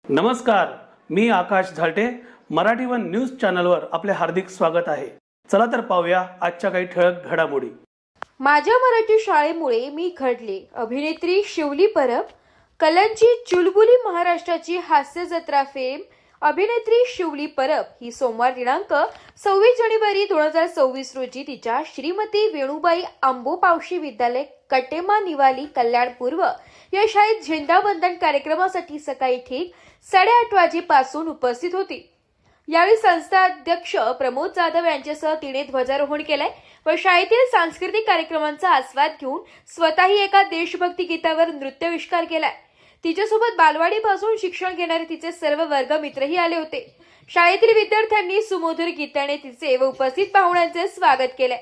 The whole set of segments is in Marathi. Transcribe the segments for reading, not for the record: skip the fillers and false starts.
नमस्कार, मी आकाश झालटे. मराठी वन न्यूज चॅनलवर आपले हार्दिक स्वागत आहे. चला तर पाहूया आजच्या काही ठळक घडामोडी. माझ्या मराठी शाळेमुळे मी घडले. अभिनेत्री शिवली परब. कलांची चुलबुली महाराष्ट्राची हास्य जत्रा फेम अभिनेत्री शिवली परब ही सोमवार दिनांक 26 जानेवारी 2024 रोजी तिच्या श्रीमती वेणुबाई आंबोपावशी विद्यालय कटेमा निवाली कल्याण पूर्व या शाळेत झेंडावंदन कार्यक्रमासाठी सकाळी ठीक 8:30 वाजेपासून उपस्थित होती. यावेळी संस्था अध्यक्ष प्रमोद जाधव यांच्यासह तिने ध्वजारोहण केलंय व शाळेतील सांस्कृतिक कार्यक्रमांचा आस्वाद घेऊन स्वतःही एका देशभक्ती गीतावर नृत्यविष्कार केलाय. तिच्यासोबत बालवाडीपासून शिक्षण घेणारे तिचे सर्व वर्ग मित्रही आले होते. शाळेतील विद्यार्थ्यांनी सुमधुर गीताने तिचे व उपस्थित पाहुण्यांचे स्वागत केले.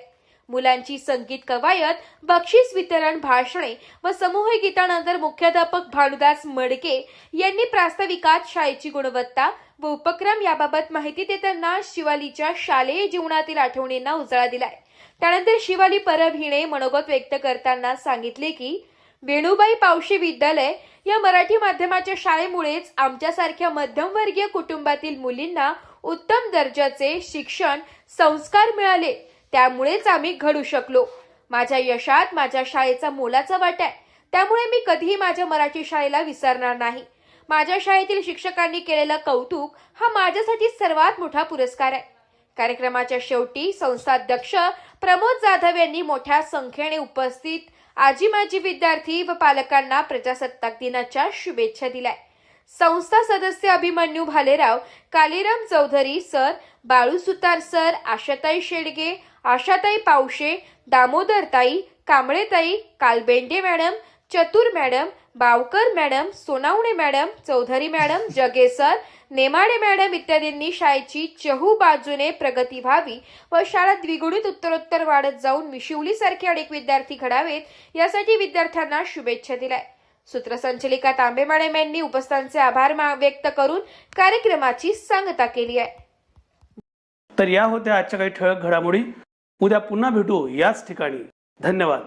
मुलांची संगीत कवायत, बक्षीस वितरण, भाषणे व समूह गीतानंतर मुख्याध्यापक भानुदास मडके यांनी प्रास्ताविकात शाळेची गुणवत्ता व उपक्रम याबाबत माहिती देताना शिवालीच्या शालेय जीवनातील आठवणींना उजाळा दिलाय. त्यानंतर शिवाली परब हिने मनोगत व्यक्त करताना सांगितले की वेणुबाई पावशी विद्यालय या मराठी माध्यमाच्या शाळेमुळेच आमच्यासारख्या मध्यमवर्गीय कुटुंबातील मुलींना उत्तम दर्जाचे शिक्षण संस्कार मिळाले. त्यामुळेच आम्ही घडू शकलो. माझ्या यशात माझ्या शाळेचा मोलाचा वाटा आहे. त्यामुळे मी कधीही माझ्या मराठी शाळेला विसरणार नाही. माझ्या शाळेतील शिक्षकांनी केलेलं कौतुक हा माझ्यासाठी सर्वात मोठा पुरस्कार आहे. कार्यक्रमाच्या शेवटी संस्थाध्यक्ष प्रमोद जाधव यांनी मोठ्या संख्येने उपस्थित आजी माजी विद्यार्थी व पालकांना प्रजासत्ताक दिनाच्या शुभेच्छा दिल्या. संस्था सदस्य Abhimanyu Bhalerao, Kaliram Chaudhari sir, Balu Sutar sir, Ashatai Shedge, Ashatai Pawshe, Damodartai, Kambletai, Kalbende madam, Chatur madam, Bavkar madam, Sonawane madam, Chaudhari madam, Jage sir, Nemade madam इत्यादींनी शाळेची चहू बाजूने प्रगती व्हावी व शाळा द्विगुणित उत्तरोत्तर वाढत जाऊन मिशिवलीसारखे अनेक विद्यार्थी घडावेत यासाठी विद्यार्थ्यांना शुभेच्छा दिल्या. सूत्रसंचालिका तांबे मॅडम यांनी उपस्थितांचे आभार व्यक्त करून कार्यक्रमाची सांगता केली आहे. तर या होत्या आजच्या काही ठळक घडामोडी. उद्या पुन्हा भेटू याच ठिकाणी. धन्यवाद.